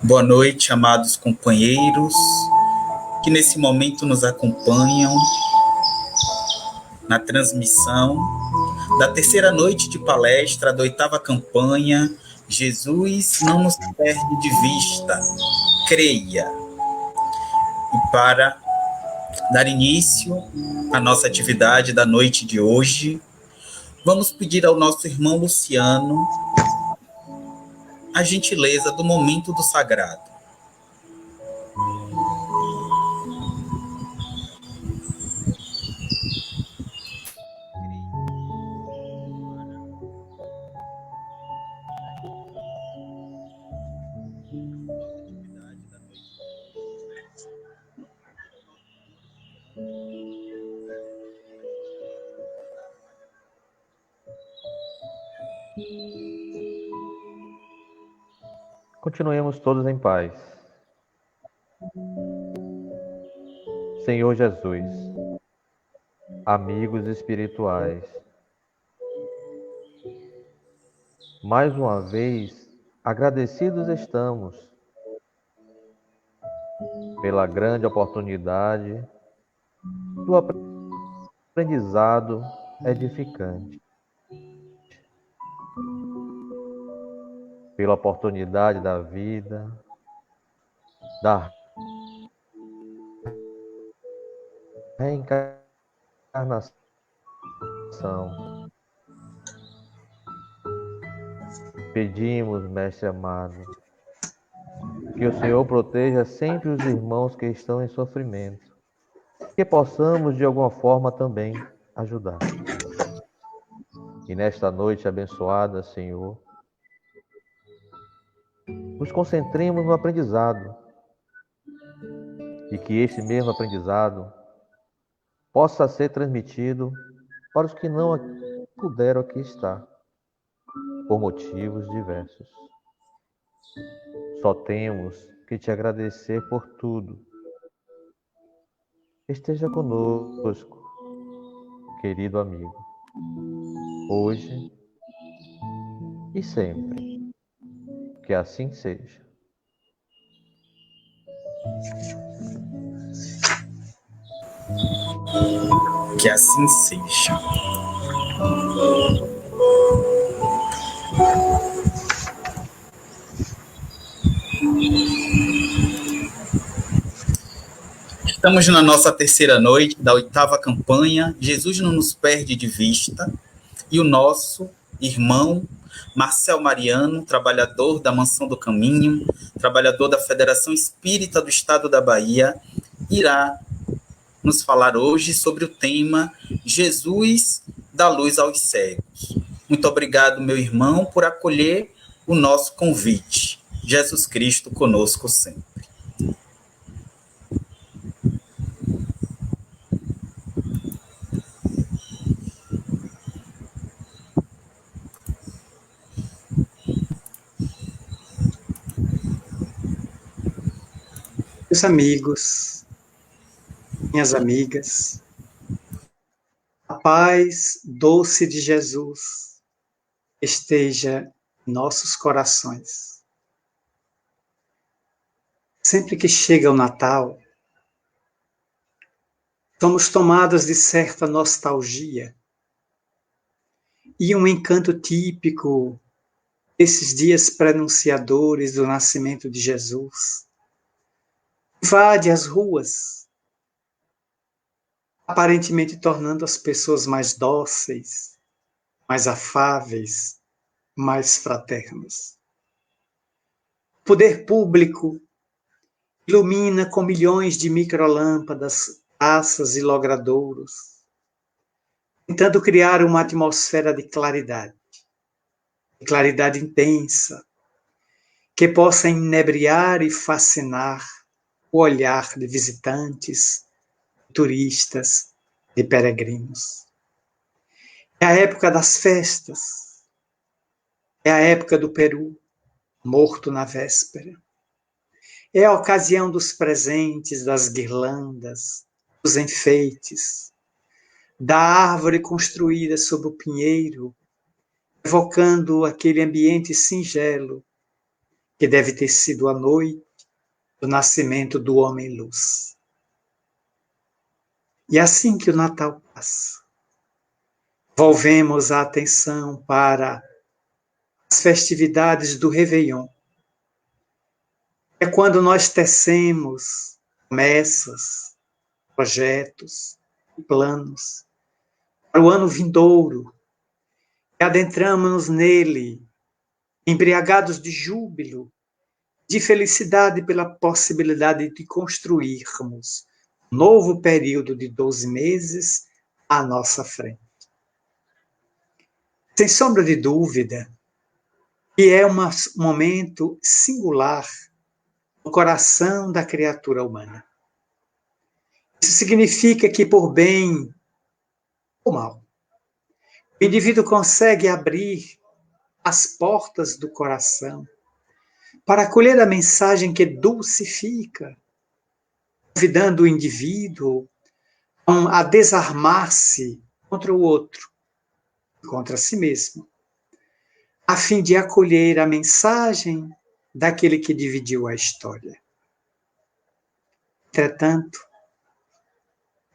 Boa noite, amados companheiros que nesse momento nos acompanham na transmissão da terceira noite de palestra da oitava campanha Jesus não nos perde de vista, creia. E para dar início à nossa atividade da noite de hoje, vamos pedir ao nosso irmão Luciano a gentileza do momento do sagrado. Continuemos todos em paz. Senhor Jesus, amigos espirituais, mais uma vez agradecidos estamos pela grande oportunidade do aprendizado edificante, pela oportunidade da vida, da reencarnação. Pedimos, Mestre amado, que o Senhor proteja sempre os irmãos que estão em sofrimento, que possamos de alguma forma também ajudar. E nesta noite abençoada, Senhor, nos concentremos no aprendizado e que este mesmo aprendizado possa ser transmitido para os que não puderam aqui estar, por motivos diversos. Só temos que te agradecer por tudo. Esteja conosco, querido amigo, hoje e sempre. Que assim seja. Que assim seja. Estamos na nossa terceira noite da oitava campanha. Jesus não nos perde de vista. E o nosso irmão Marcel Mariano, trabalhador da Mansão do Caminho, trabalhador da Federação Espírita do Estado da Bahia, irá nos falar hoje sobre o tema Jesus dá luz aos cegos. Muito obrigado, meu irmão, por acolher o nosso convite. Jesus Cristo conosco sempre. Meus amigos, minhas amigas, a paz doce de Jesus esteja em nossos corações. Sempre que chega o Natal, somos tomados de certa nostalgia e um encanto típico desses dias prenunciadores do nascimento de Jesus invade as ruas, aparentemente tornando as pessoas mais dóceis, mais afáveis, mais fraternos. O poder público ilumina com milhões de microlâmpadas, taças e logradouros, tentando criar uma atmosfera de claridade intensa, que possa inebriar e fascinar o olhar de visitantes, turistas e peregrinos. É a época das festas, é a época do peru, morto na véspera. É a ocasião dos presentes, das guirlandas, dos enfeites, da árvore construída sob o pinheiro, evocando aquele ambiente singelo que deve ter sido a noite do nascimento do homem-luz. E assim que o Natal passa, volvemos a atenção para as festividades do Réveillon. É quando nós tecemos promessas, projetos, planos para o ano vindouro e adentramos-nos nele, embriagados de júbilo, de felicidade pela possibilidade de construirmos um novo período de 12 meses à nossa frente. Sem sombra de dúvida, que é um momento singular no coração da criatura humana. Isso significa que, por bem ou mal, o indivíduo consegue abrir as portas do coração para acolher a mensagem que dulcifica, convidando o indivíduo a desarmar-se contra o outro, contra si mesmo, a fim de acolher a mensagem daquele que dividiu a história. Entretanto,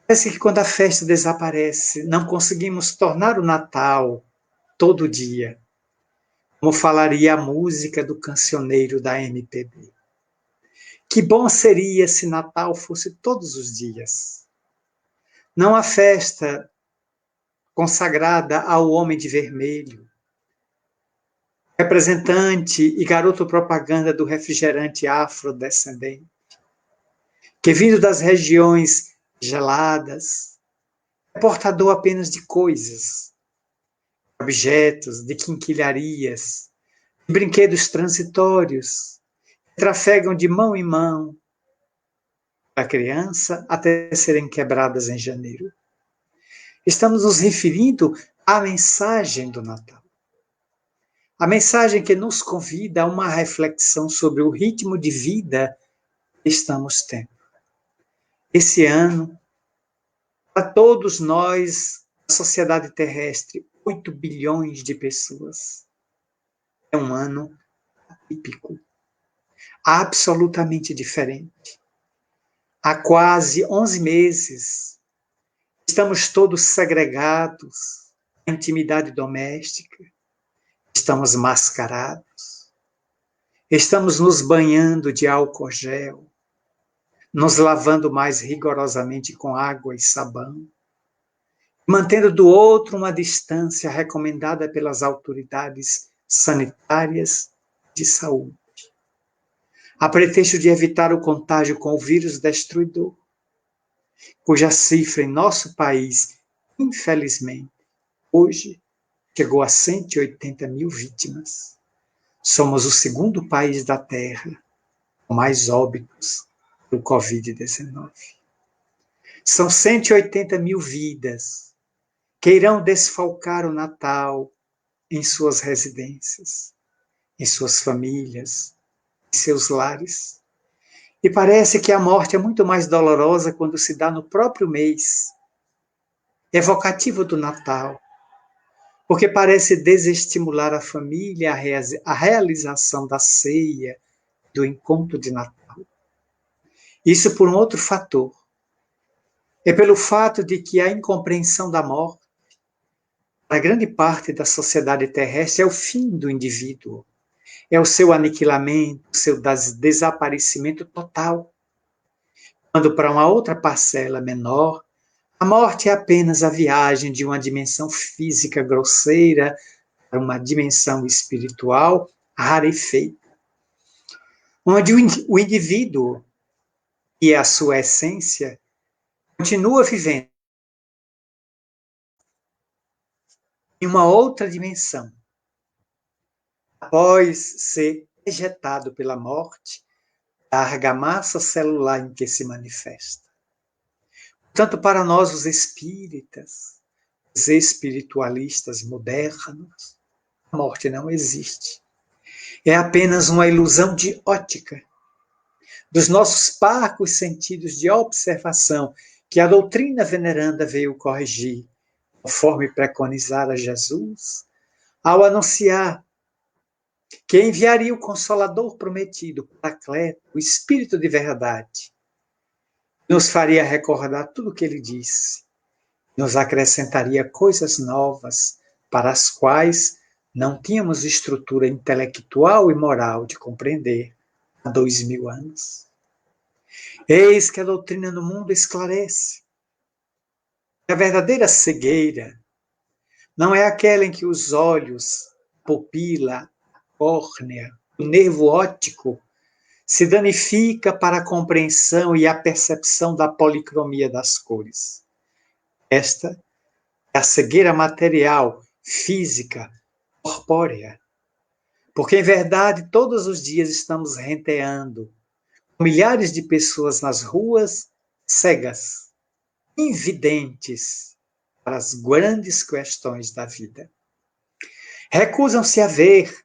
parece que quando a festa desaparece, não conseguimos tornar o Natal todo dia, como falaria a música do cancioneiro da MPB. Que bom seria se Natal fosse todos os dias. Não a festa consagrada ao homem de vermelho, representante e garoto propaganda do refrigerante afrodescendente, que vindo das regiões geladas, é portador apenas de coisas, objetos, de quinquilharias, de brinquedos transitórios, que trafegam de mão em mão da criança até serem quebradas em janeiro. Estamos nos referindo à mensagem do Natal. A mensagem que nos convida a uma reflexão sobre o ritmo de vida que estamos tendo. Esse ano, para todos nós, a sociedade terrestre, 8 bilhões de pessoas, é um ano atípico, absolutamente diferente. Há quase 11 meses, estamos todos segregados na intimidade doméstica, estamos mascarados, estamos nos banhando de álcool gel, nos lavando mais rigorosamente com água e sabão, mantendo do outro uma distância recomendada pelas autoridades sanitárias de saúde, a pretexto de evitar o contágio com o vírus destruidor, cuja cifra em nosso país, infelizmente, hoje chegou a 180 mil vítimas. Somos o segundo país da Terra com mais óbitos do Covid-19. São 180 mil vidas que irão desfalcar o Natal em suas residências, em suas famílias, em seus lares. E parece que a morte é muito mais dolorosa quando se dá no próprio mês, evocativo do Natal, porque parece desestimular a família a realização da ceia, do encontro de Natal. Isso por um outro fator. É pelo fato de que a incompreensão da morte, para grande parte da sociedade terrestre, é o fim do indivíduo, é o seu aniquilamento, o seu desaparecimento total. Quando para uma outra parcela menor, a morte é apenas a viagem de uma dimensão física grosseira para uma dimensão espiritual rarefeita, onde o indivíduo, e a sua essência, continua vivendo em uma outra dimensão, após ser ejetado pela morte da argamassa celular em que se manifesta. Portanto, para nós, os espíritas, os espiritualistas modernos, a morte não existe. É apenas uma ilusão de ótica dos nossos parcos sentidos de observação que a doutrina veneranda veio corrigir, conforme preconizara Jesus, ao anunciar que enviaria o Consolador prometido, o Paracleto, o Espírito de verdade, nos faria recordar tudo o que ele disse, nos acrescentaria coisas novas para as quais não tínhamos estrutura intelectual e moral de compreender há 2000 anos. Eis que a doutrina no mundo esclarece. A verdadeira cegueira não é aquela em que os olhos, a pupila, a córnea, o nervo óptico se danifica para a compreensão e a percepção da policromia das cores. Esta é a cegueira material, física, corpórea. Porque, em verdade, todos os dias estamos renteando milhares de pessoas nas ruas, cegas, invidentes para as grandes questões da vida. Recusam-se a ver,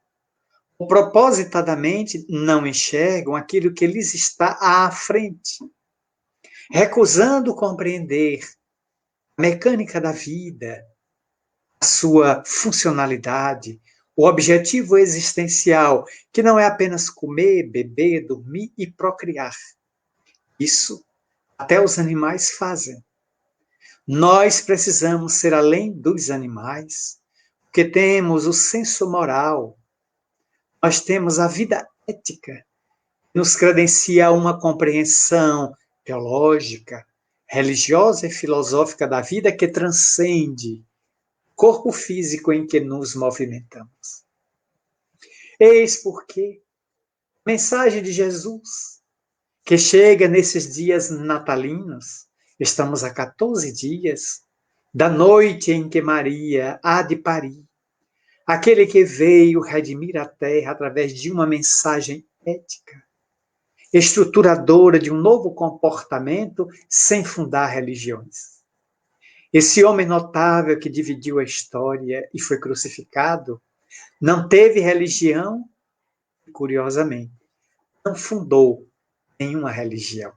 ou propositadamente não enxergam aquilo que lhes está à frente, recusando compreender a mecânica da vida, a sua funcionalidade, o objetivo existencial, que não é apenas comer, beber, dormir e procriar. Isso até os animais fazem. Nós precisamos ser além dos animais, porque temos o senso moral, nós temos a vida ética, que nos credencia uma compreensão teológica, religiosa e filosófica da vida que transcende o corpo físico em que nos movimentamos. Eis porque a mensagem de Jesus, que chega nesses dias natalinos, estamos a 14 dias da noite em que Maria há de parir, aquele que veio redimir a terra através de uma mensagem ética, estruturadora de um novo comportamento sem fundar religiões. Esse homem notável que dividiu a história e foi crucificado, não teve religião e, curiosamente, não fundou nenhuma religião.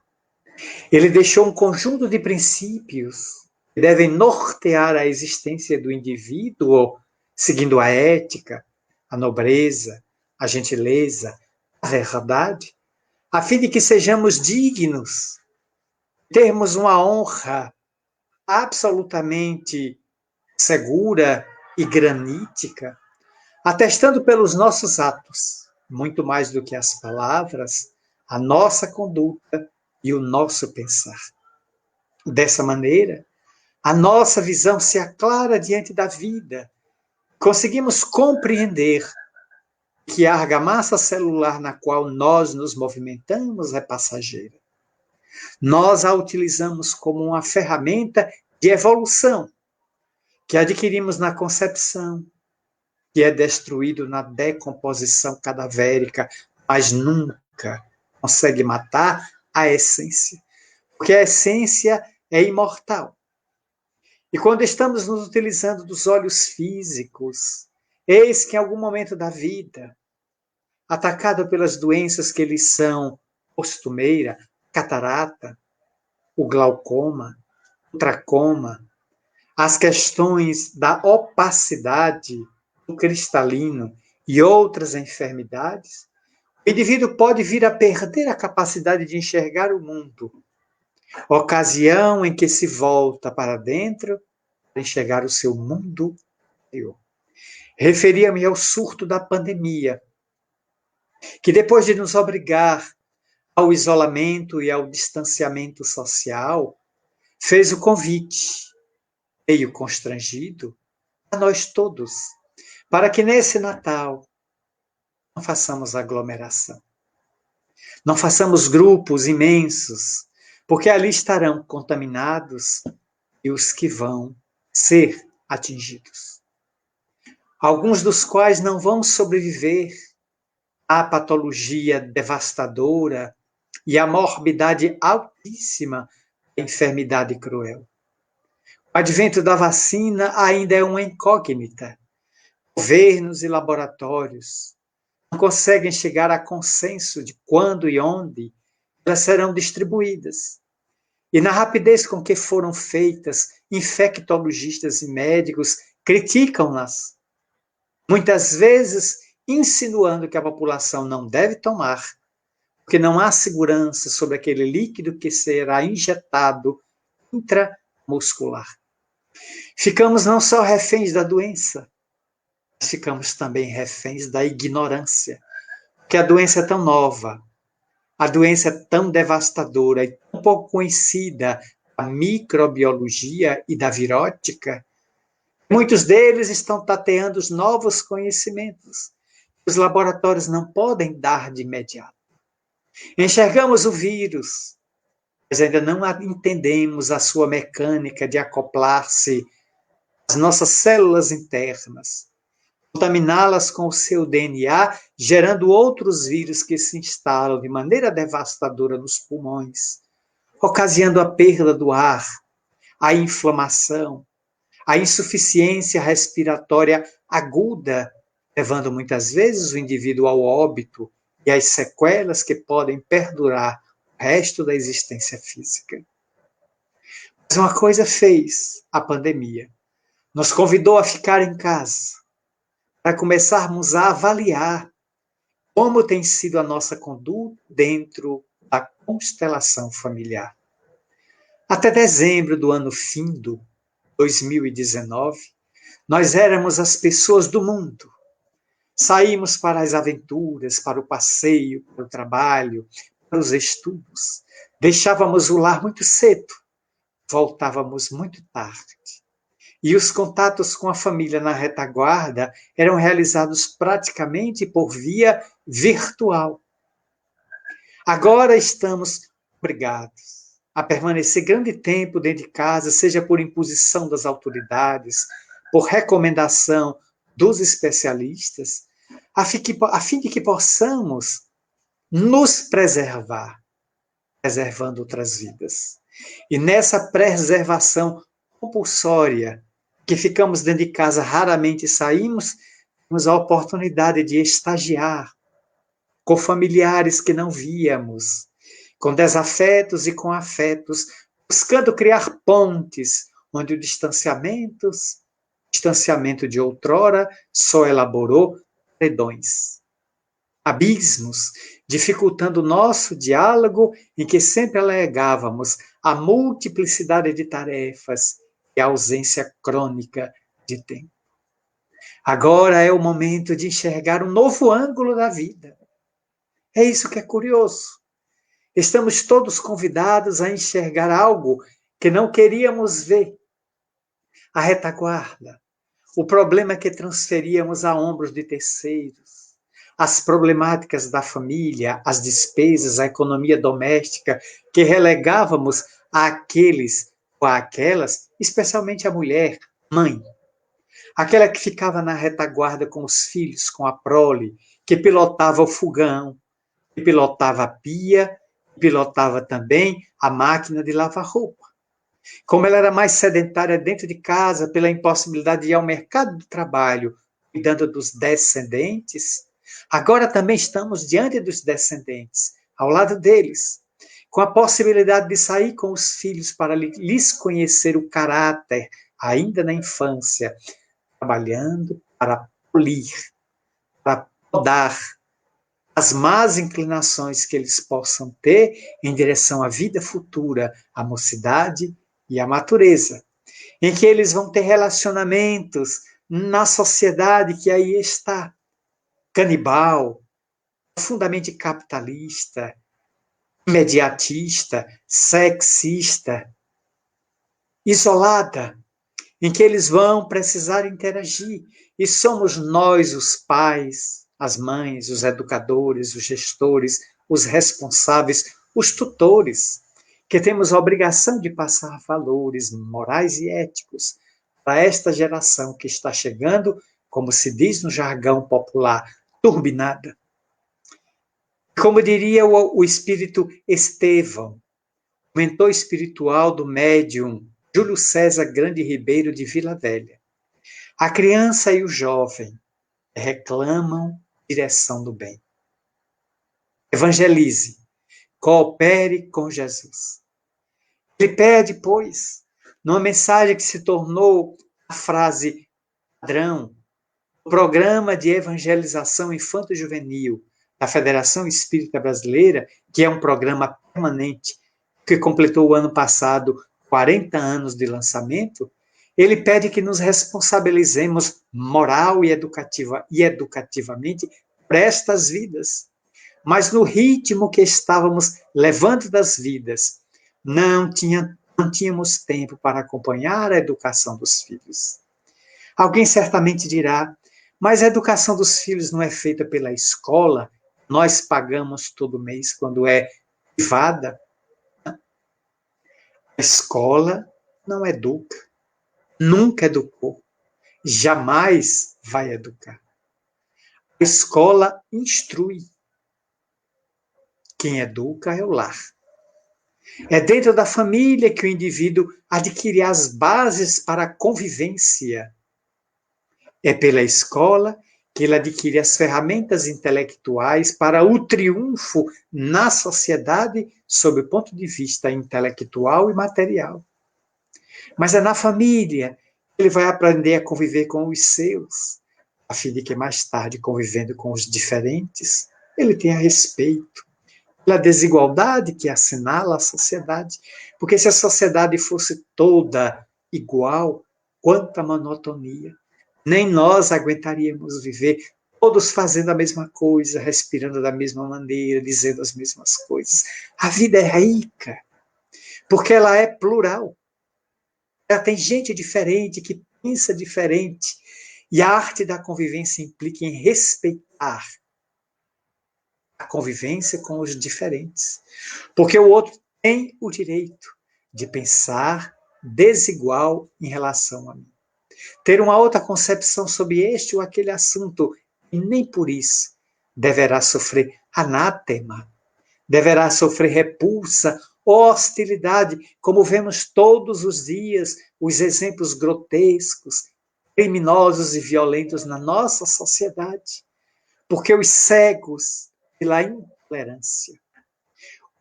Ele deixou um conjunto de princípios que devem nortear a existência do indivíduo, seguindo a ética, a nobreza, a gentileza, a verdade, a fim de que sejamos dignos, termos uma honra absolutamente segura e granítica, atestando pelos nossos atos, muito mais do que as palavras, a nossa conduta e o nosso pensar. Dessa maneira, a nossa visão se aclara diante da vida. Conseguimos compreender que a argamassa celular na qual nós nos movimentamos é passageira. Nós a utilizamos como uma ferramenta de evolução que adquirimos na concepção, que é destruído na decomposição cadavérica, mas nunca consegue matar a essência, porque a essência é imortal. E quando estamos nos utilizando dos olhos físicos, eis que em algum momento da vida, atacado pelas doenças que lhes são costumeira, catarata, o glaucoma, o tracoma, as questões da opacidade, do cristalino e outras enfermidades, o indivíduo pode vir a perder a capacidade de enxergar o mundo, ocasião em que se volta para dentro para enxergar o seu mundo interior. Referia-me ao surto da pandemia, que depois de nos obrigar ao isolamento e ao distanciamento social, fez o convite, meio constrangido, a nós todos, para que nesse Natal não façamos aglomeração, não façamos grupos imensos, porque ali estarão contaminados e os que vão ser atingidos. Alguns dos quais não vão sobreviver à patologia devastadora e à morbidade altíssima da enfermidade cruel. O advento da vacina ainda é uma incógnita. Governos e laboratórios não conseguem chegar a consenso de quando e onde elas serão distribuídas. E na rapidez com que foram feitas, infectologistas e médicos criticam-nas, muitas vezes insinuando que a população não deve tomar, porque não há segurança sobre aquele líquido que será injetado intramuscular. Ficamos não só reféns da doença, mas ficamos também reféns da ignorância, porque a doença é tão nova, a doença é tão devastadora e tão pouco conhecida da microbiologia e da virótica. Muitos deles estão tateando os novos conhecimentos. Os laboratórios não podem dar de imediato. Enxergamos o vírus, mas ainda não entendemos a sua mecânica de acoplar-se às nossas células internas, contaminá-las com o seu DNA, gerando outros vírus que se instalam de maneira devastadora nos pulmões, ocasionando a perda do ar, a inflamação, a insuficiência respiratória aguda, levando muitas vezes o indivíduo ao óbito e às sequelas que podem perdurar o resto da existência física. Mas uma coisa fez a pandemia. Nos convidou a ficar em casa, para começarmos a avaliar como tem sido a nossa conduta dentro da constelação familiar. Até dezembro do ano findo, 2019, nós éramos as pessoas do mundo. Saímos para as aventuras, para o passeio, para o trabalho, para os estudos. Deixávamos o lar muito cedo, voltávamos muito tarde. E os contatos com a família na retaguarda eram realizados praticamente por via virtual. Agora estamos obrigados a permanecer grande tempo dentro de casa, seja por imposição das autoridades, por recomendação dos especialistas, a fim de que possamos nos preservar, preservando outras vidas. E nessa preservação compulsória, que ficamos dentro de casa, raramente saímos, temos a oportunidade de estagiar com familiares que não víamos, com desafetos e com afetos, buscando criar pontes, onde o distanciamento de outrora só elaborou paredões, abismos, dificultando o nosso diálogo, em que sempre alegávamos a multiplicidade de tarefas e a ausência crônica de tempo. Agora é o momento de enxergar um novo ângulo da vida. É isso que é curioso. Estamos todos convidados a enxergar algo que não queríamos ver. A retaguarda, o problema que transferíamos a ombros de terceiros, as problemáticas da família, as despesas, a economia doméstica, que relegávamos àqueles ou àquelas, especialmente a mulher, mãe. Aquela que ficava na retaguarda com os filhos, com a prole, que pilotava o fogão, que pilotava a pia, que pilotava também a máquina de lavar roupa. Como ela era mais sedentária dentro de casa, pela impossibilidade de ir ao mercado do trabalho, cuidando dos descendentes, agora também estamos diante dos descendentes, ao lado deles, com a possibilidade de sair com os filhos para lhes conhecer o caráter, ainda na infância, trabalhando para polir, para podar as más inclinações que eles possam ter em direção à vida futura, à mocidade e à matureza, em que eles vão ter relacionamentos na sociedade que aí está, canibal, profundamente capitalista, imediatista, sexista, isolada, em que eles vão precisar interagir. E somos nós, os pais, as mães, os educadores, os gestores, os responsáveis, os tutores, que temos a obrigação de passar valores morais e éticos para esta geração que está chegando, como se diz no jargão popular, turbinada. Como diria o espírito Estevão, mentor espiritual do médium Júlio César Grande Ribeiro de Vila Velha, a criança e o jovem reclamam direção do bem. Evangelize, coopere com Jesus. Ele pede, pois, numa mensagem que se tornou a frase padrão, O programa de evangelização infanto-juvenil da Federação Espírita Brasileira, que é um programa permanente, que completou o ano passado 40 anos de lançamento, ele pede que nos responsabilizemos moral e educativamente por estas vidas. Mas no ritmo que estávamos levando das vidas, não tínhamos tempo para acompanhar a educação dos filhos. Alguém certamente dirá, mas a educação dos filhos não é feita pela escola, nós pagamos todo mês quando é privada. A escola não educa, nunca educou, jamais vai educar. A escola instrui. Quem educa é o lar. É dentro da família que o indivíduo adquire as bases para a convivência. É pela escola que ele adquire as ferramentas intelectuais para o triunfo na sociedade sob o ponto de vista intelectual e material. Mas é na família que ele vai aprender a conviver com os seus, a fim de que mais tarde, convivendo com os diferentes, ele tenha respeito pela desigualdade que assinala a sociedade. Porque se a sociedade fosse toda igual, quanta monotonia. Nem nós aguentaríamos viver todos fazendo a mesma coisa, respirando da mesma maneira, dizendo as mesmas coisas. A vida é rica, porque ela é plural. Ela tem gente diferente, que pensa diferente. E a arte da convivência implica em respeitar a convivência com os diferentes. Porque o outro tem o direito de pensar desigual em relação a mim. Ter uma outra concepção sobre este ou aquele assunto, e nem por isso deverá sofrer anátema, deverá sofrer repulsa, hostilidade, como vemos todos os dias os exemplos grotescos, criminosos e violentos na nossa sociedade, porque os cegos pela intolerância,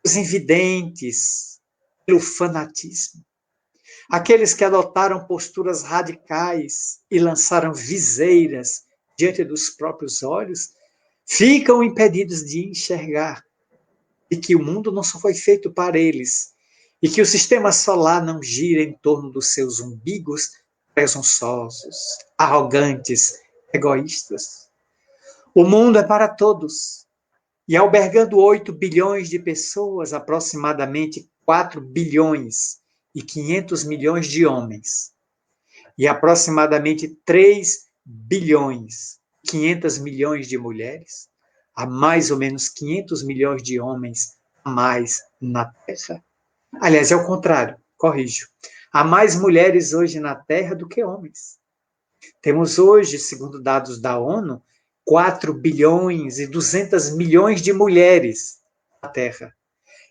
os invidentes pelo fanatismo, aqueles que adotaram posturas radicais e lançaram viseiras diante dos próprios olhos, ficam impedidos de enxergar e que o mundo não só foi feito para eles e que o sistema solar não gira em torno dos seus umbigos presunçosos, arrogantes, egoístas. O mundo é para todos e albergando 8 bilhões de pessoas, aproximadamente 4 bilhões e 500 milhões de homens, e aproximadamente 3 bilhões e 500 milhões de mulheres, há mais ou menos 500 milhões de homens a mais na Terra. Aliás, é o contrário, corrijo. Há mais mulheres hoje na Terra do que homens. Temos hoje, segundo dados da ONU, 4 bilhões e 200 milhões de mulheres na Terra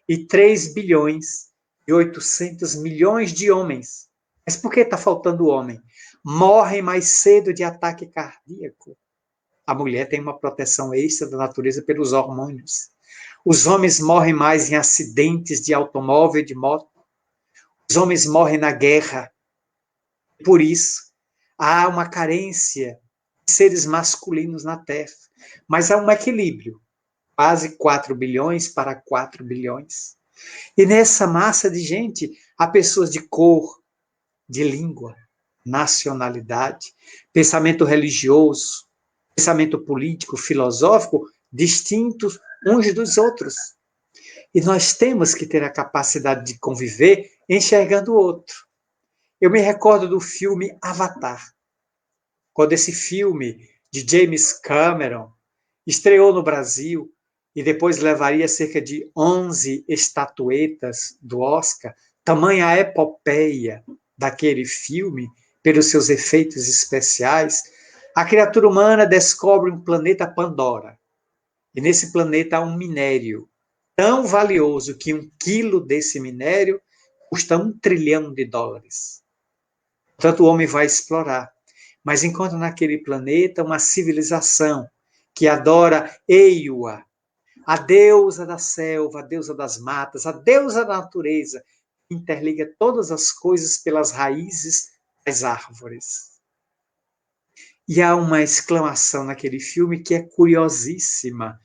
e 3 bilhões e 800 milhões de homens. Mas por que está faltando homem? Morrem mais cedo de ataque cardíaco. A mulher tem uma proteção extra da natureza pelos hormônios. Os homens morrem mais em acidentes de automóvel e de moto. Os homens morrem na guerra. Por isso, há uma carência de seres masculinos na Terra. Mas há um equilíbrio. Quase 4 bilhões para 4 bilhões. E nessa massa de gente, há pessoas de cor, de língua, nacionalidade, pensamento religioso, pensamento político, filosófico, distintos uns dos outros. E nós temos que ter a capacidade de conviver enxergando o outro. Eu me recordo do filme Avatar, quando esse filme de James Cameron estreou no Brasil e depois levaria cerca de 11 estatuetas do Oscar, tamanha a epopeia daquele filme, pelos seus efeitos especiais, a criatura humana descobre um planeta Pandora. E nesse planeta há um minério tão valioso que 1 quilo desse minério custa $1 trilhão. Portanto, o homem vai explorar. Mas encontra naquele planeta uma civilização que adora Eiua, a deusa da selva, a deusa das matas, a deusa da natureza, interliga todas as coisas pelas raízes das árvores. E há uma exclamação naquele filme que é curiosíssima,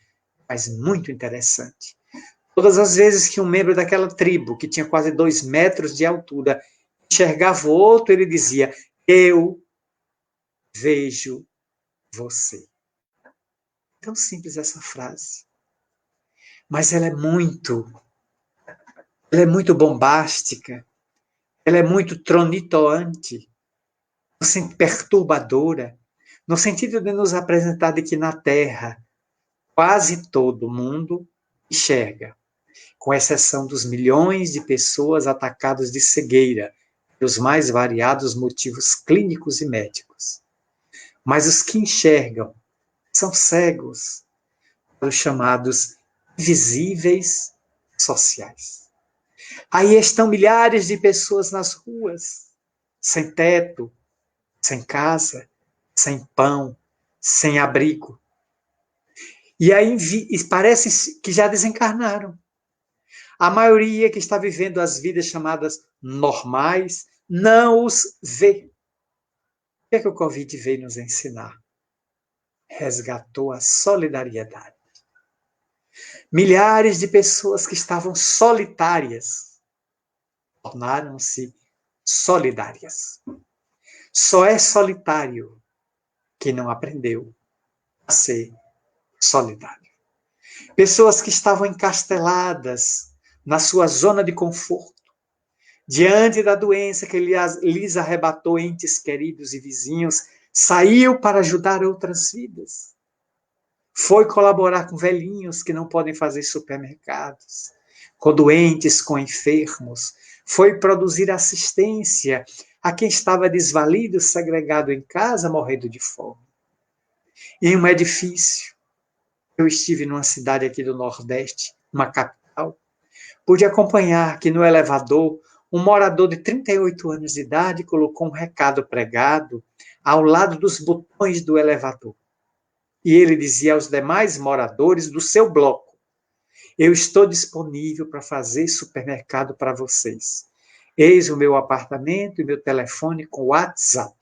mas muito interessante. Todas as vezes que um membro daquela tribo, que tinha quase 2 metros de altura, enxergava o outro, ele dizia: eu vejo você. Tão simples essa frase. Mas ela é muito bombástica, ela é muito tronitoante, perturbadora, no sentido de nos apresentar de que na Terra quase todo mundo enxerga, com exceção dos milhões de pessoas atacadas de cegueira, pelos mais variados motivos clínicos e médicos. Mas os que enxergam são cegos, os chamados invisíveis sociais. Aí estão milhares de pessoas nas ruas, sem teto, sem casa, sem pão, sem abrigo. E aí parece que já desencarnaram. A maioria que está vivendo as vidas chamadas normais não os vê. O que o Covid veio nos ensinar? Resgatou a solidariedade. Milhares de pessoas que estavam solitárias tornaram-se solidárias. Só é solitário quem não aprendeu a ser solidário. Pessoas que estavam encasteladas na sua zona de conforto, diante da doença que lhes arrebatou entes queridos e vizinhos, saiu para ajudar outras vidas. Foi colaborar com velhinhos que não podem fazer supermercados, com doentes, com enfermos. Foi produzir assistência a quem estava desvalido, segregado em casa, morrendo de fome. Em um edifício, eu estive numa cidade aqui do Nordeste, uma capital, pude acompanhar que no elevador, um morador de 38 anos de idade colocou um recado pregado ao lado dos botões do elevador. E ele dizia aos demais moradores do seu bloco: eu estou disponível para fazer supermercado para vocês. Eis o meu apartamento e meu telefone com WhatsApp.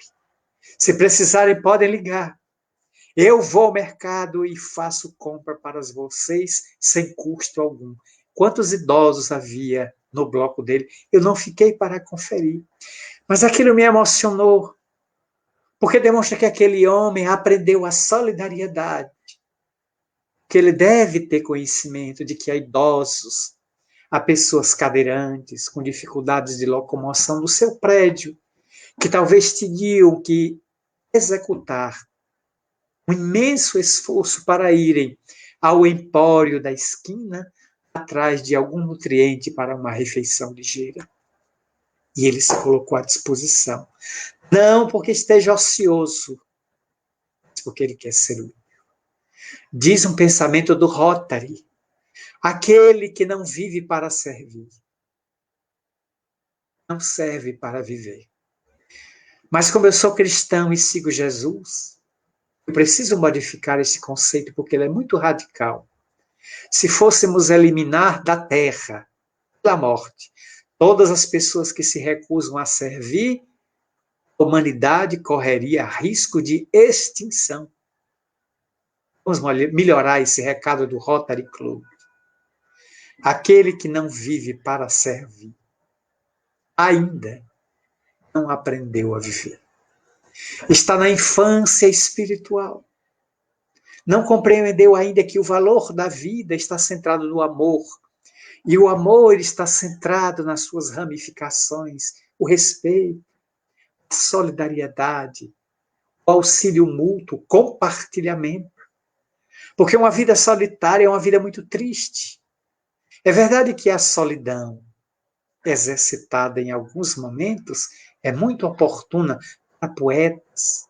Se precisarem, podem ligar. Eu vou ao mercado e faço compra para vocês sem custo algum. Quantos idosos havia no bloco dele? Eu não fiquei para conferir. Mas aquilo me emocionou, porque demonstra que aquele homem aprendeu a solidariedade, que ele deve ter conhecimento de que há idosos, há pessoas cadeirantes, com dificuldades de locomoção no seu prédio, que talvez teriam que executar um imenso esforço para irem ao empório da esquina atrás de algum nutriente para uma refeição ligeira. E ele se colocou à disposição. Não porque esteja ocioso, mas porque ele quer ser útil. Diz um pensamento do Rotary: aquele que não vive para servir, não serve para viver. Mas como eu sou cristão e sigo Jesus, eu preciso modificar esse conceito porque ele é muito radical. Se fôssemos eliminar da terra, da morte, todas as pessoas que se recusam a servir, a humanidade correria risco de extinção. Vamos melhorar esse recado do Rotary Club. Aquele que não vive para servir, ainda não aprendeu a viver. Está na infância espiritual. Não compreendeu ainda que o valor da vida está centrado no amor. E o amor está centrado nas suas ramificações, o respeito, a solidariedade, o auxílio mútuo, o compartilhamento. Porque uma vida solitária é uma vida muito triste. É verdade que a solidão, exercitada em alguns momentos, é muito oportuna para poetas,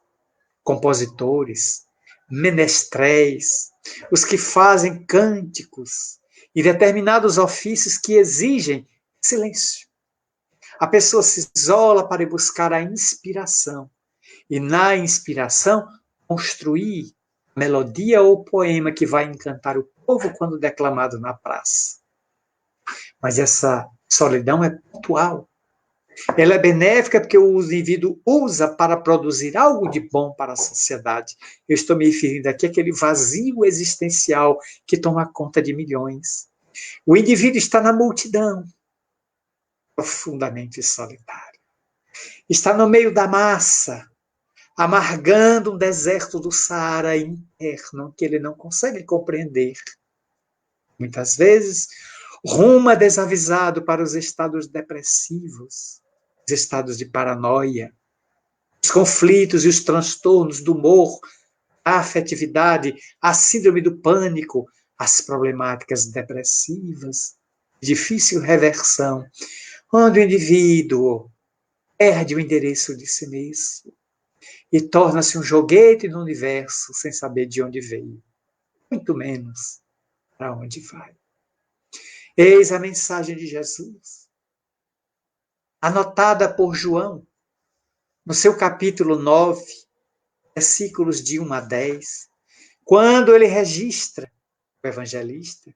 compositores, menestréis, os que fazem cânticos e determinados ofícios que exigem silêncio. A pessoa se isola para buscar a inspiração e, na inspiração, construir melodia ou poema que vai encantar o povo quando declamado na praça. Mas essa solidão é pontual. Ela é benéfica porque o indivíduo usa para produzir algo de bom para a sociedade. Eu estou me referindo aqui àquele vazio existencial que toma conta de milhões. O indivíduo está na multidão, profundamente solitário. Está no meio da massa, amargando um deserto do Saara interno que ele não consegue compreender. Muitas vezes, ruma desavisado para os estados depressivos, os estados de paranoia, os conflitos e os transtornos do humor, a afetividade, a síndrome do pânico, as problemáticas depressivas, difícil reversão, onde o indivíduo perde o endereço de si mesmo e torna-se um joguete no universo sem saber de onde veio, muito menos para onde vai. Eis a mensagem de Jesus, anotada por João, no seu capítulo 9, versículos de 1 a 10, quando ele registra, o evangelista,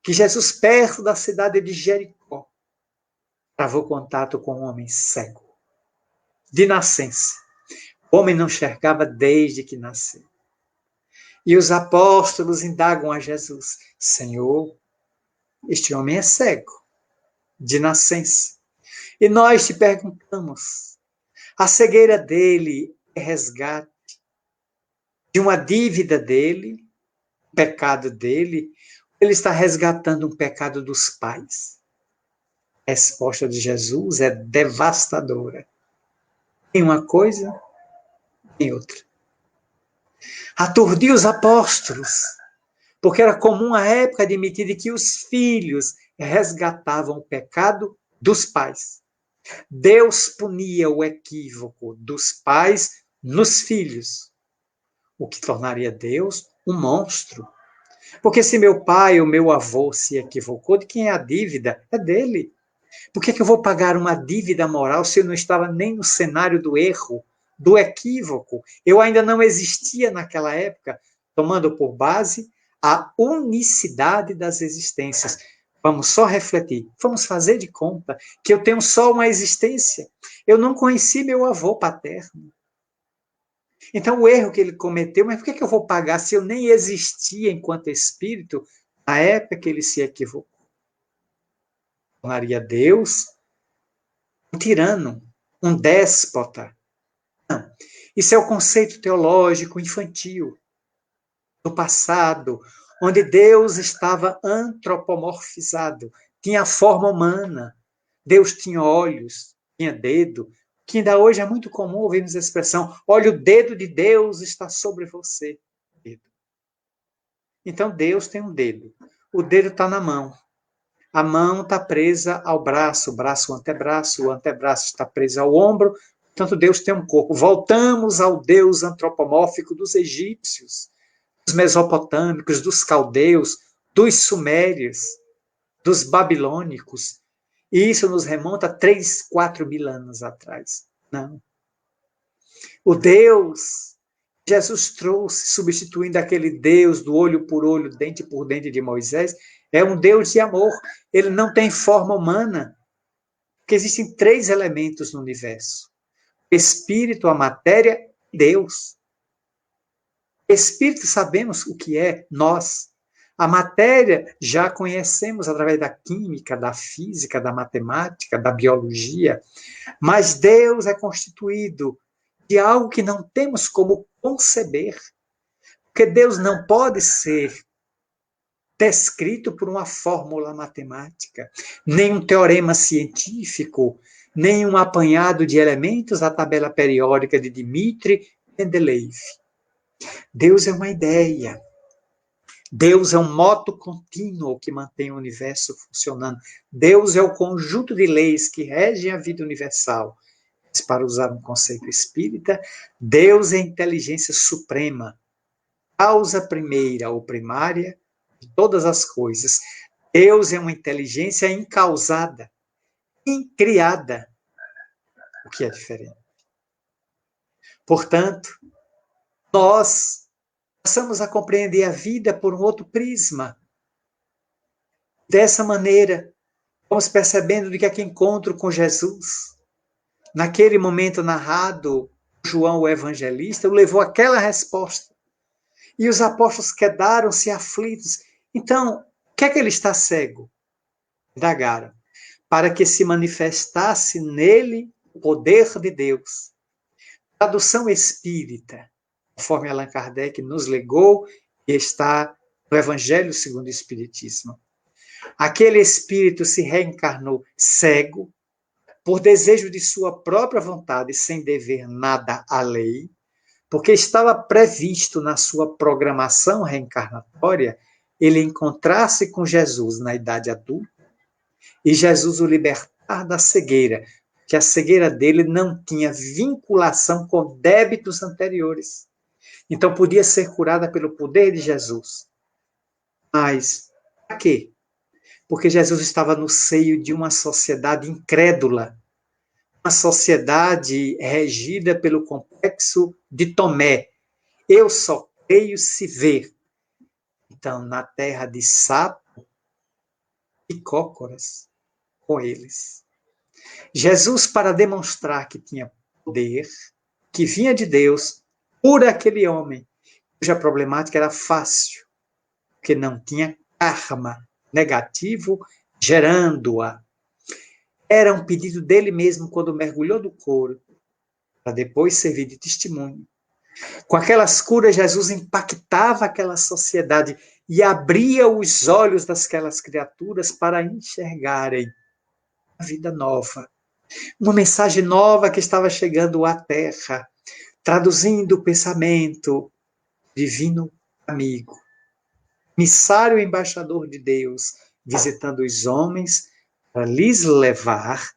que Jesus, perto da cidade de Jericó, travou contato com um homem cego, de nascença. O homem não enxergava desde que nasceu. E os apóstolos indagam a Jesus: Senhor, este homem é cego, de nascença. E nós te perguntamos, a cegueira dele é resgate de uma dívida dele, um pecado dele, ele está resgatando um pecado dos pais? A resposta de Jesus é devastadora. Tem uma coisa, tem outra. Aturdiu os apóstolos, porque era comum à época admitir que os filhos resgatavam o pecado dos pais. Deus punia o equívoco dos pais nos filhos, o que tornaria Deus um monstro. Porque se meu pai ou meu avô se equivocou, de quem é a dívida? É dele. Por que eu vou pagar uma dívida moral se eu não estava nem no cenário do erro, do equívoco? Eu ainda não existia naquela época, tomando por base a unicidade das existências. Vamos só refletir, vamos fazer de conta que eu tenho só uma existência. Eu não conheci meu avô paterno. Então, o erro que ele cometeu, mas por que eu vou pagar se eu nem existia enquanto espírito na época que ele se equivocou? Tornaria Deus um tirano, um déspota. Não. Isso é o conceito teológico infantil do passado, onde Deus estava antropomorfizado, tinha forma humana. Deus tinha olhos, tinha dedo, que ainda hoje é muito comum ouvirmos a expressão: olha, o dedo de Deus está sobre você. Dedo. Então Deus tem um dedo. O dedo está na mão. A mão está presa ao braço, o braço ao antebraço, o antebraço está preso ao ombro. Portanto, Deus tem um corpo. Voltamos ao Deus antropomórfico dos egípcios, dos mesopotâmicos, dos caldeus, dos sumérios, dos babilônicos. E isso nos remonta a 3, 4 mil anos atrás. Não. O Deus Jesus trouxe, substituindo aquele Deus do olho por olho, dente por dente de Moisés, é um Deus de amor. Ele não tem forma humana, porque existem 3 elementos no universo: o Espírito, a matéria e Deus. Espírito sabemos o que é, nós. A matéria já conhecemos através da química, da física, da matemática, da biologia, mas Deus é constituído de algo que não temos como conceber, porque Deus não pode ser descrito por uma fórmula matemática, nem um teorema científico, nem um apanhado de elementos da tabela periódica de Dmitri Mendeleev. Deus é uma ideia. Deus é um moto contínuo que mantém o universo funcionando. Deus é o conjunto de leis que regem a vida universal. Mas, para usar um conceito espírita, Deus é a inteligência suprema, causa primeira ou primária de todas as coisas. Deus é uma inteligência incausada, incriada, o que é diferente. Portanto, nós passamos a compreender a vida por um outro prisma. Dessa maneira, vamos percebendo de que aquele encontro com Jesus naquele momento narrado, João o evangelista o levou àquela resposta. E os apóstolos quedaram-se aflitos. Então, o que é que ele está cego? Indagaram. Para que se manifestasse nele o poder de Deus. Tradução espírita, conforme Allan Kardec nos legou, e está no Evangelho segundo o Espiritismo. Aquele espírito se reencarnou cego, por desejo de sua própria vontade, sem dever nada à lei, porque estava previsto na sua programação reencarnatória ele encontrar-se com Jesus na idade adulta e Jesus o libertar da cegueira, que a cegueira dele não tinha vinculação com débitos anteriores. Então podia ser curada pelo poder de Jesus. Mas, para quê? Porque Jesus estava no seio de uma sociedade incrédula, uma sociedade regida pelo complexo de Tomé. Eu só creio se ver. Então, na terra de sapo e cócoras, com eles. Jesus, para demonstrar que tinha poder, que vinha de Deus, cura aquele homem, cuja problemática era fácil, porque não tinha karma negativo gerando-a. Era um pedido dele mesmo quando mergulhou no couro, para depois servir de testemunho. Com aquelas curas, Jesus impactava aquela sociedade e abria os olhos daquelas criaturas para enxergarem a vida nova. Uma mensagem nova que estava chegando à Terra, traduzindo o pensamento divino amigo, emissário e embaixador de Deus, visitando os homens para lhes levar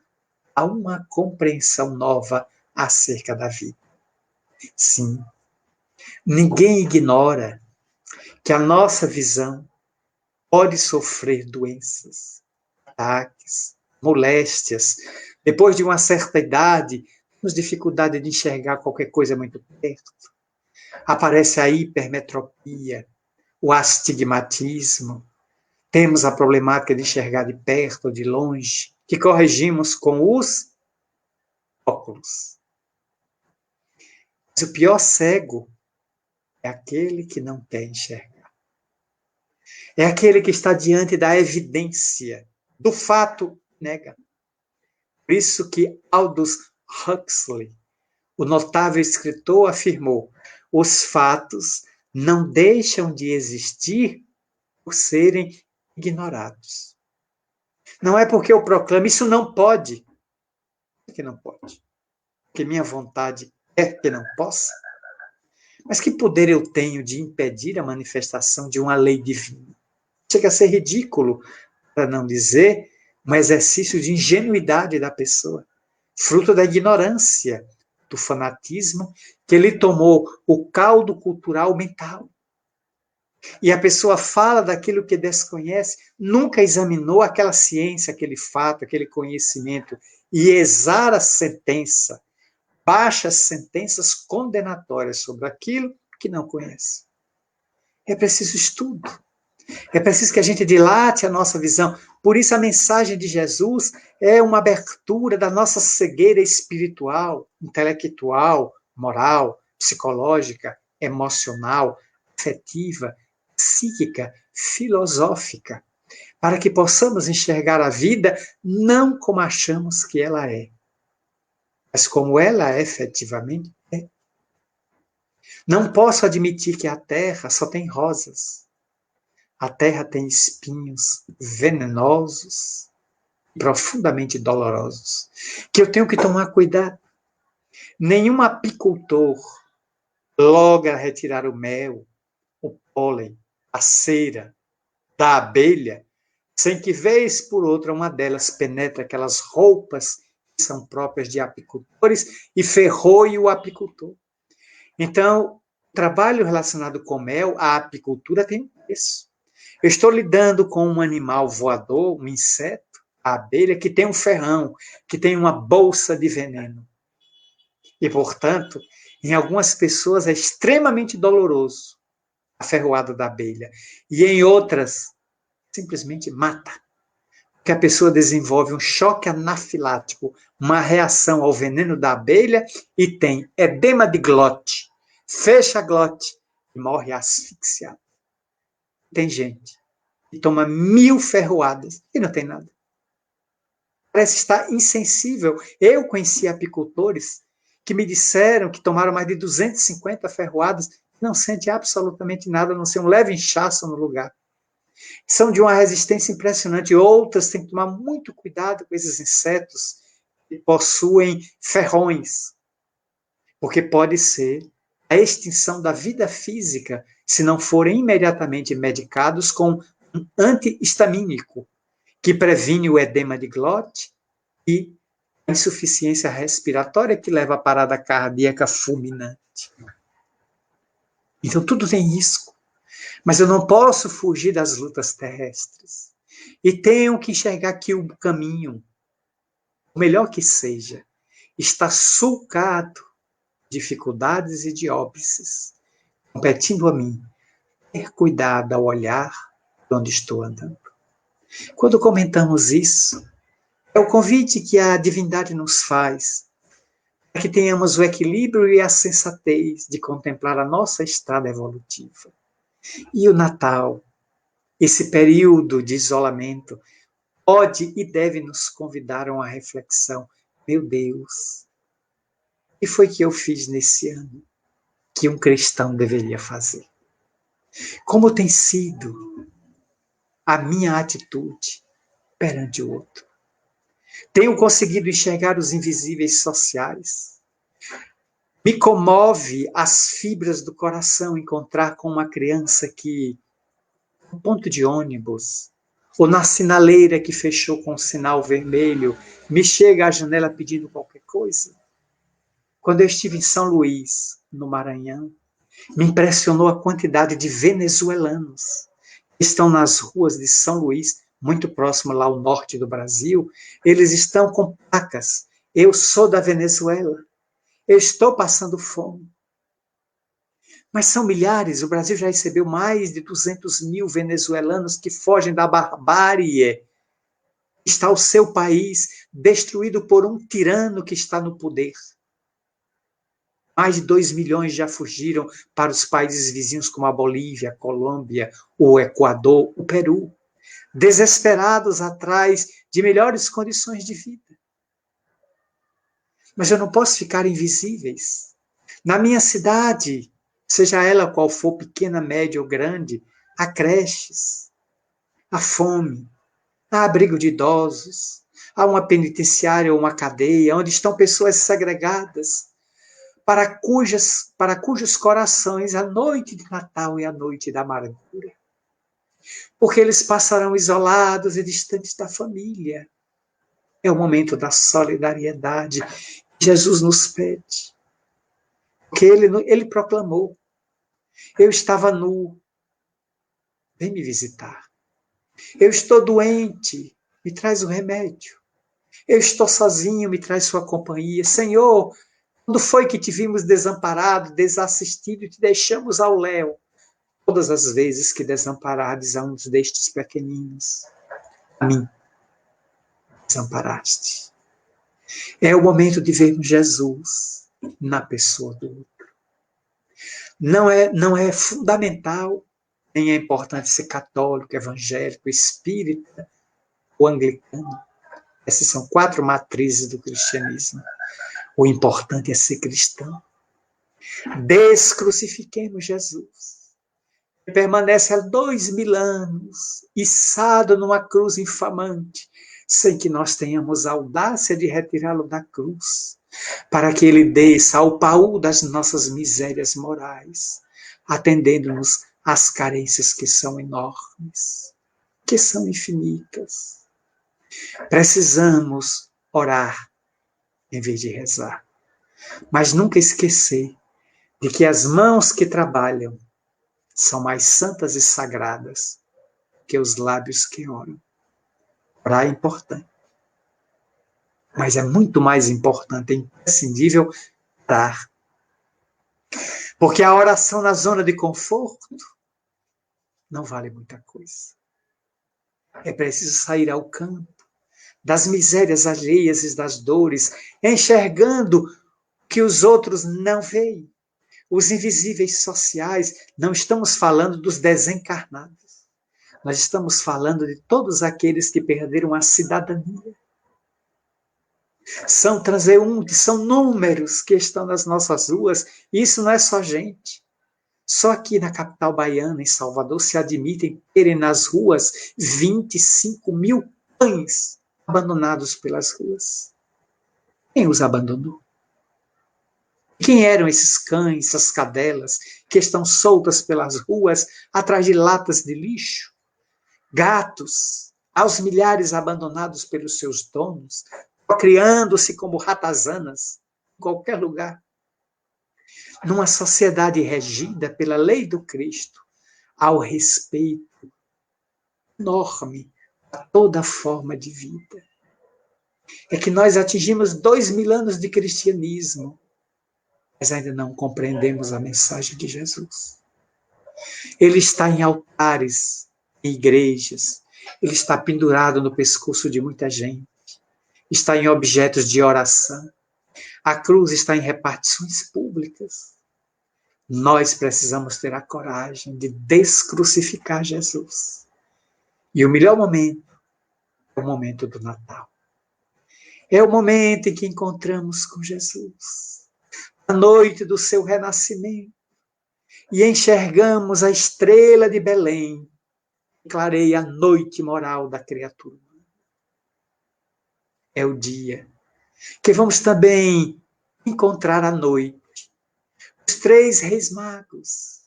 a uma compreensão nova acerca da vida. Sim, ninguém ignora que a nossa visão pode sofrer doenças, ataques, moléstias. Depois de uma certa idade, temos dificuldade de enxergar qualquer coisa muito perto. Aparece a hipermetropia, o astigmatismo. Temos a problemática de enxergar de perto ou de longe, que corrigimos com os óculos. Mas o pior cego é aquele que não quer enxergar. É aquele que está diante da evidência, do fato, nega. Por isso que Aldous Huxley, o notável escritor, afirmou: os fatos não deixam de existir por serem ignorados. Não é porque eu proclamo, isso não pode. Por que não pode? Porque minha vontade é que não possa. Mas que poder eu tenho de impedir a manifestação de uma lei divina? Chega a ser ridículo, para não dizer um exercício de ingenuidade da pessoa, fruto da ignorância, do fanatismo, que lhe tomou o caldo cultural mental. E a pessoa fala daquilo que desconhece, nunca examinou aquela ciência, aquele fato, aquele conhecimento, e exara sentença, baixas sentenças condenatórias sobre aquilo que não conhece. É preciso estudo. É preciso que a gente dilate a nossa visão. Por isso a mensagem de Jesus é uma abertura da nossa cegueira espiritual, intelectual, moral, psicológica, emocional, afetiva, psíquica, filosófica, para que possamos enxergar a vida não como achamos que ela é, mas como ela efetivamente é. Não posso admitir que a terra só tem rosas. A terra tem espinhos venenosos, profundamente dolorosos, que eu tenho que tomar cuidado. Nenhum apicultor logra retirar o mel, o pólen, a cera da abelha, sem que, vez por outra, uma delas penetre aquelas roupas que são próprias de apicultores e ferroe o apicultor. Então, o trabalho relacionado com mel, a apicultura tem um preço. Eu estou lidando com um animal voador, um inseto, a abelha, que tem um ferrão, que tem uma bolsa de veneno. E, portanto, em algumas pessoas é extremamente doloroso a ferroada da abelha. E em outras, simplesmente mata. que a pessoa desenvolve um choque anafilático, uma reação ao veneno da abelha e tem edema de glote, fecha a glote e morre asfixiado. Tem gente que toma 1000 ferroadas e não tem nada. Parece estar insensível. Eu conheci apicultores que me disseram que tomaram mais de 250 ferroadas e não sente absolutamente nada, a não ser um leve inchaço no lugar. São de uma resistência impressionante. Outras têm que tomar muito cuidado com esses insetos que possuem ferrões, porque pode ser a extinção da vida física se não forem imediatamente medicados com um antihistamínico, que previne o edema de glote e a insuficiência respiratória que leva à parada cardíaca fulminante. Então tudo tem risco. Mas eu não posso fugir das lutas terrestres. E tenho que enxergar que o caminho, o melhor que seja, está sulcado de dificuldades e de óbices, competindo a mim ter cuidado ao olhar de onde estou andando. Quando comentamos isso, é o convite que a divindade nos faz para que tenhamos o equilíbrio e a sensatez de contemplar a nossa estrada evolutiva. E o Natal, esse período de isolamento, pode e deve nos convidar a uma reflexão. Meu Deus, o que foi que eu fiz nesse ano que um cristão deveria fazer? Como tem sido a minha atitude perante o outro? Tenho conseguido enxergar os invisíveis sociais? Me comove as fibras do coração encontrar com uma criança que, no ponto de ônibus, ou na sinaleira que fechou com o sinal vermelho, me chega à janela pedindo qualquer coisa? Quando eu estive em São Luís, no Maranhão, me impressionou a quantidade de venezuelanos que estão nas ruas de São Luís, muito próximo lá ao norte do Brasil. Eles estão com placas. Eu sou da Venezuela. Eu estou passando fome. Mas são milhares. O Brasil já recebeu mais de 200 mil venezuelanos que fogem da barbárie. Está o seu país destruído por um tirano que está no poder. Mais de 2 milhões já fugiram para os países vizinhos como a Bolívia, a Colômbia, o Equador, o Peru, desesperados atrás de melhores condições de vida. Mas eu não posso ficar invisíveis. Na minha cidade, seja ela qual for, pequena, média ou grande, há creches, há fome, há abrigo de idosos, há uma penitenciária ou uma cadeia onde estão pessoas segregadas, para cujos corações a noite de Natal é a noite da amargura. Porque eles passarão isolados e distantes da família. É o momento da solidariedade. Jesus nos pede. Porque ele proclamou: eu estava nu, vem me visitar. Eu estou doente, me traz o remédio. Eu estou sozinho, me traz sua companhia. Senhor, quando foi que te vimos desamparado, desassistido e te deixamos ao léu? Todas as vezes que desamparades a um destes pequeninos, a mim desamparaste. É o momento de vermos Jesus na pessoa do outro. Não é fundamental, nem é importante ser católico, evangélico, espírita ou anglicano. Essas são 4 matrizes do cristianismo. O importante é ser cristão. Descrucifiquemos Jesus. Ele permanece há 2000 anos, içado numa cruz infamante, sem que nós tenhamos a audácia de retirá-lo da cruz, para que ele desça ao baú das nossas misérias morais, atendendo-nos às carências que são enormes, que são infinitas. Precisamos orar em vez de rezar, mas nunca esquecer de que as mãos que trabalham são mais santas e sagradas que os lábios que oram. Orar é importante, mas é muito mais importante, é imprescindível orar. Porque a oração na zona de conforto não vale muita coisa. É preciso sair ao campo, das misérias alheias e das dores, enxergando que os outros não veem. Os invisíveis sociais, não estamos falando dos desencarnados. Nós estamos falando de todos aqueles que perderam a cidadania. São transeuntes, são números que estão nas nossas ruas. E isso não é só gente. Só aqui na capital baiana, em Salvador, se admitem terem nas ruas 25 mil cães abandonados pelas ruas. Quem os abandonou? Quem eram esses cães, essas cadelas, que estão soltas pelas ruas, atrás de latas de lixo? Gatos, aos milhares abandonados pelos seus donos, criando-se como ratazanas, em qualquer lugar. Numa sociedade regida pela lei do Cristo, ao respeito enorme a toda forma de vida. É que nós atingimos 2000 anos de cristianismo, mas ainda não compreendemos a mensagem de Jesus. Ele está em altares, em igrejas, ele está pendurado no pescoço de muita gente, está em objetos de oração, a cruz está em repartições públicas. Nós precisamos ter a coragem de descrucificar Jesus. E o melhor momento é o momento do Natal. É o momento em que encontramos com Jesus, a noite do seu renascimento, e enxergamos a estrela de Belém, que clareia a noite moral da criatura. É o dia que vamos também encontrar à noite os 3 reis magos.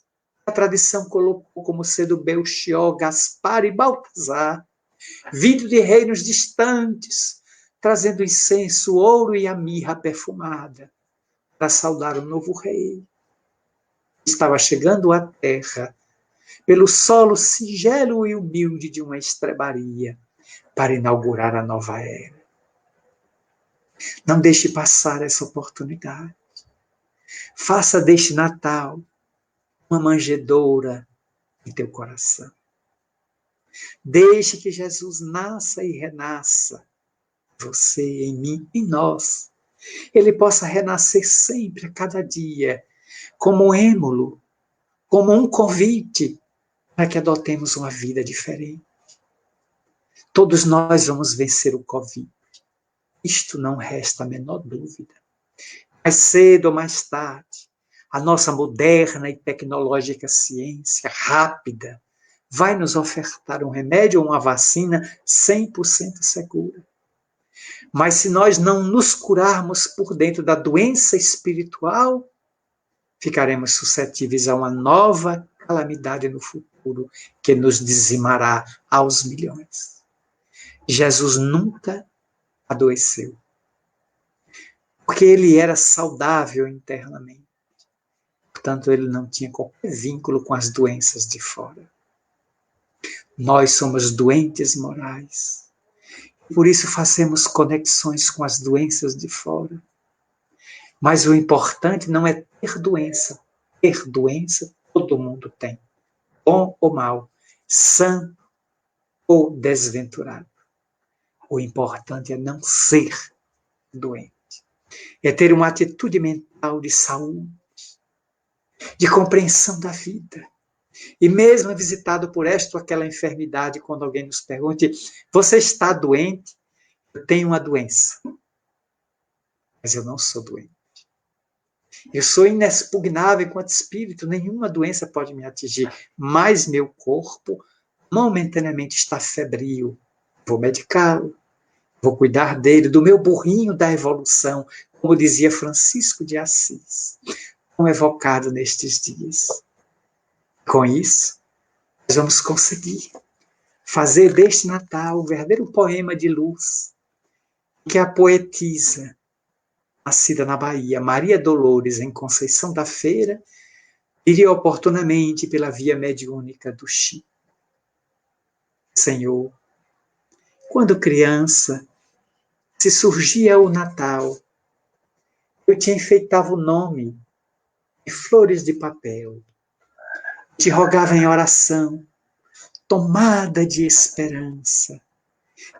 A tradição colocou como sendo Belchior, Gaspar e Baltazar, vindo de reinos distantes, trazendo incenso, ouro e a mirra perfumada para saudar o novo rei. Estava chegando à terra pelo solo singelo e humilde de uma estrebaria para inaugurar a nova era. Não deixe passar essa oportunidade. Faça deste Natal uma manjedoura em teu coração. Deixe que Jesus nasça e renasça em você, em mim, em nós. Ele possa renascer sempre, a cada dia, como um êmulo, como um convite para que adotemos uma vida diferente. Todos nós vamos vencer o Covid. Isto não resta a menor dúvida. Mais cedo ou mais tarde, a nossa moderna e tecnológica ciência rápida vai nos ofertar um remédio ou uma vacina 100% segura. Mas se nós não nos curarmos por dentro da doença espiritual, ficaremos suscetíveis a uma nova calamidade no futuro que nos dizimará aos milhões. Jesus nunca adoeceu, porque ele era saudável internamente. Portanto, ele não tinha qualquer vínculo com as doenças de fora. Nós somos doentes morais. Por isso fazemos conexões com as doenças de fora. Mas o importante não é ter doença. Ter doença, todo mundo tem. Bom ou mal, santo ou desventurado. O importante é não ser doente. É ter uma atitude mental de saúde, de compreensão da vida. E mesmo é visitado por esta ou aquela enfermidade, quando alguém nos pergunte, você está doente? Eu tenho uma doença, mas eu não sou doente. Eu sou inexpugnável enquanto espírito, nenhuma doença pode me atingir, mas meu corpo momentaneamente está febril. Vou medicá-lo, vou cuidar dele, do meu burrinho da evolução, como dizia Francisco de Assis, tão evocado nestes dias. Com isso, nós vamos conseguir fazer deste Natal um verdadeiro poema de luz, que a poetisa, nascida na Bahia, Maria Dolores, em Conceição da Feira, iria oportunamente pela via mediúnica do Chico. Senhor, quando criança, se surgia o Natal, eu te enfeitava o nome de flores de papel, te rogava em oração, tomada de esperança,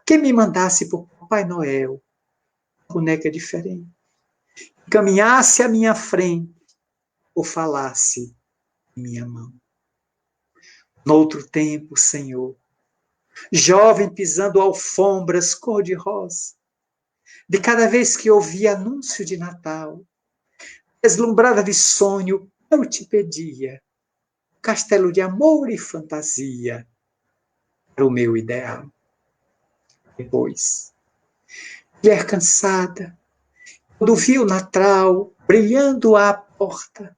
que me mandasse por Papai Noel, boneca diferente, caminhasse à minha frente ou falasse em minha mão. Noutro tempo, Senhor, jovem pisando alfombras cor-de-rosa, de cada vez que ouvia anúncio de Natal, deslumbrada de sonho, eu te pedia castelo de amor e fantasia para o meu ideal. Depois, mulher cansada, quando vi o Natal brilhando à porta,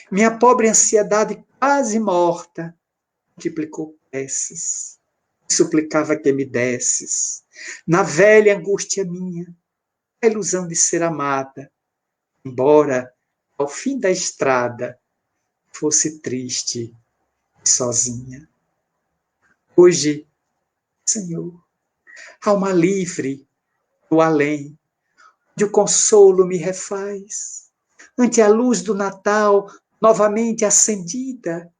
minha pobre ansiedade quase morta, multiplicou preces, suplicava que me desses, na velha angústia minha, a ilusão de ser amada, embora ao fim da estrada fosse triste e sozinha. Hoje, Senhor, alma livre do além, onde o consolo me refaz, ante a luz do Natal novamente acendida,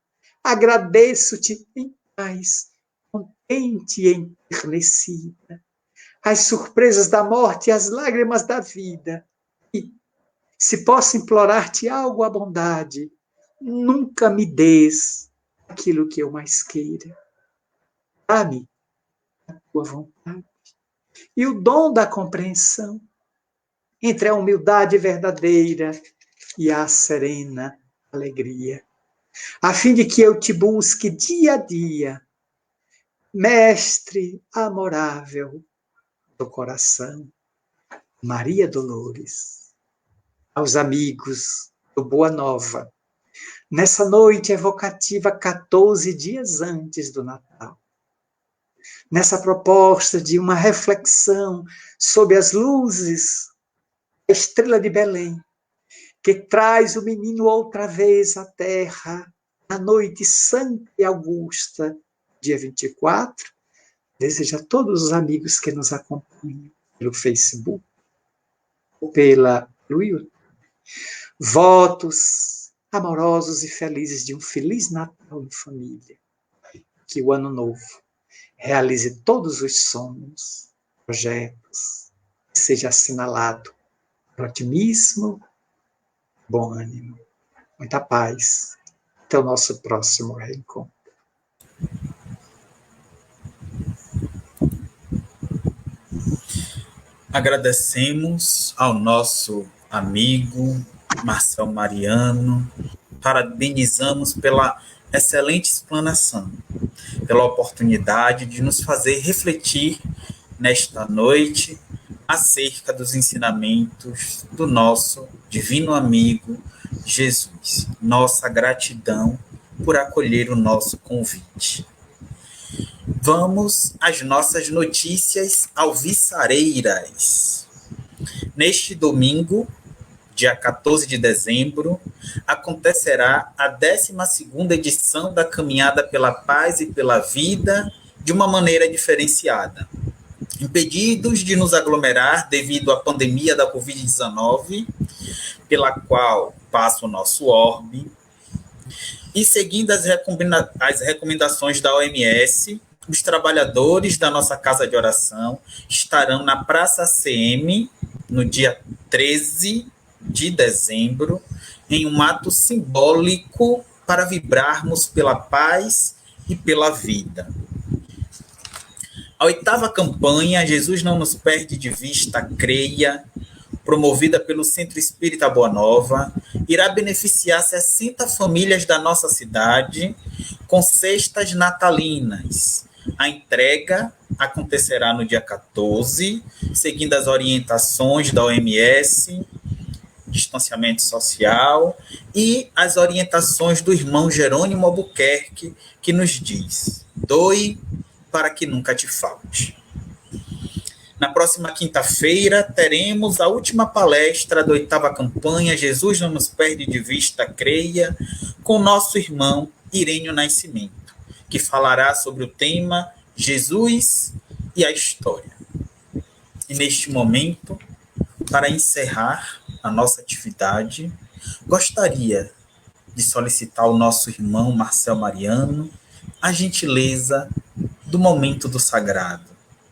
agradeço-te em paz, contente e enternecida, as surpresas da morte e as lágrimas da vida, e, se posso implorar-te algo à bondade, nunca me des aquilo que eu mais queira. Dá-me a tua vontade e o dom da compreensão entre a humildade verdadeira e a serena alegria, a fim de que eu te busque dia a dia, mestre amorável do coração. Maria Dolores, aos amigos do Boa Nova, nessa noite evocativa 14 dias antes do Natal, nessa proposta de uma reflexão sob as luzes da estrela de Belém, que traz o menino outra vez à terra, na noite santa e augusta, dia 24, desejo a todos os amigos que nos acompanham pelo Facebook ou pelo YouTube, votos amorosos e felizes de um Feliz Natal em família. Que o ano novo realize todos os sonhos, projetos, que seja assinalado por otimismo, bom ânimo, muita paz. Até o nosso próximo reencontro. Agradecemos ao nosso amigo Marcel Mariano, parabenizamos pela excelente explanação, pela oportunidade de nos fazer refletir nesta noite acerca dos ensinamentos do nosso divino amigo Jesus. Nossa gratidão por acolher o nosso convite. Vamos às nossas notícias alviçareiras. Neste domingo, dia 14 de dezembro, acontecerá a 12ª edição da Caminhada pela Paz e pela Vida de uma maneira diferenciada. Impedidos de nos aglomerar devido à pandemia da Covid-19, pela qual passa o nosso orbe, e seguindo as recomendações da OMS, os trabalhadores da nossa casa de oração estarão na Praça CM no dia 13 de dezembro, em um ato simbólico para vibrarmos pela paz e pela vida. A 8ª campanha Jesus Não Nos Perde de Vista, Creia, promovida pelo Centro Espírita Boa Nova, irá beneficiar 60 famílias da nossa cidade com cestas natalinas. A entrega acontecerá no dia 14, seguindo as orientações da OMS, distanciamento social, e as orientações do irmão Jerônimo Albuquerque, que nos diz: doe para que nunca te falte. Na próxima quinta-feira, teremos a última palestra da 8ª campanha Jesus Não Nos Perde de Vista, Creia, com nosso irmão Irênio Nascimento, que falará sobre o tema Jesus e a História. E neste momento, para encerrar a nossa atividade, gostaria de solicitar ao nosso irmão Marcel Mariano a gentileza do momento do sagrado,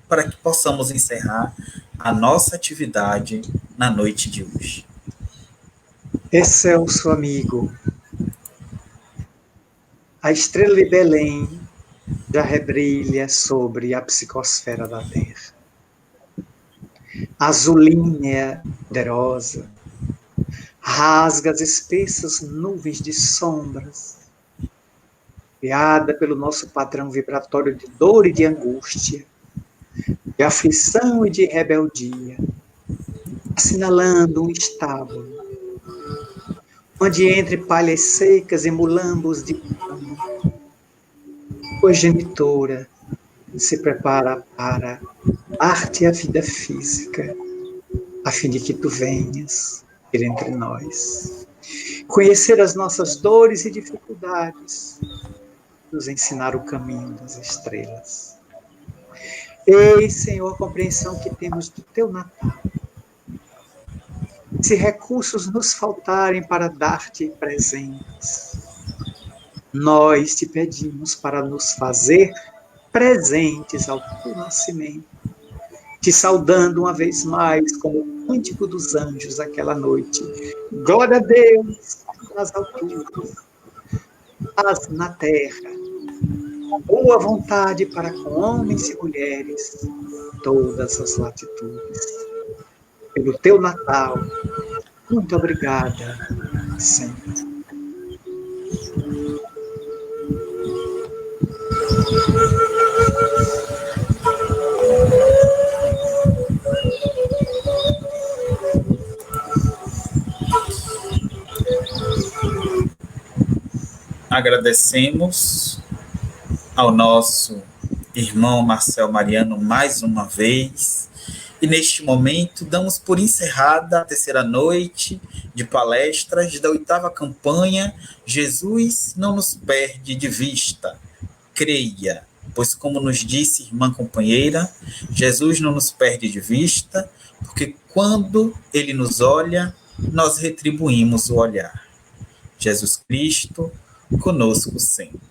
para que possamos encerrar a nossa atividade na noite de hoje. Excelso amigo, a estrela de Belém já rebrilha sobre a psicosfera da Terra. Azulínea, poderosa, rasga as espessas nuvens de sombras, criada pelo nosso padrão vibratório de dor e de angústia, de aflição e de rebeldia, assinalando um estábulo, onde entre palhas secas e mulambos de pano, tua genitora se prepara para dar-te a vida física, a fim de que tu venhas ir entre nós, conhecer as nossas dores e dificuldades, nos ensinar o caminho das estrelas. Ei, Senhor, a compreensão que temos do teu Natal. Se recursos nos faltarem para dar-te presentes, nós te pedimos para nos fazer presentes ao teu nascimento, te saudando uma vez mais como o cântico dos anjos aquela noite. Glória a Deus nas alturas, paz na terra, boa vontade para com homens e mulheres, todas as latitudes. Pelo teu Natal, muito obrigada, Senhor. Agradecemos ao nosso irmão Marcel Mariano mais uma vez, e neste momento damos por encerrada a terceira noite de palestras da 8ª campanha Jesus não nos perde de vista, creia, pois como nos disse irmã companheira, Jesus não nos perde de vista, porque quando ele nos olha, nós retribuímos o olhar. Jesus Cristo, conosco sempre.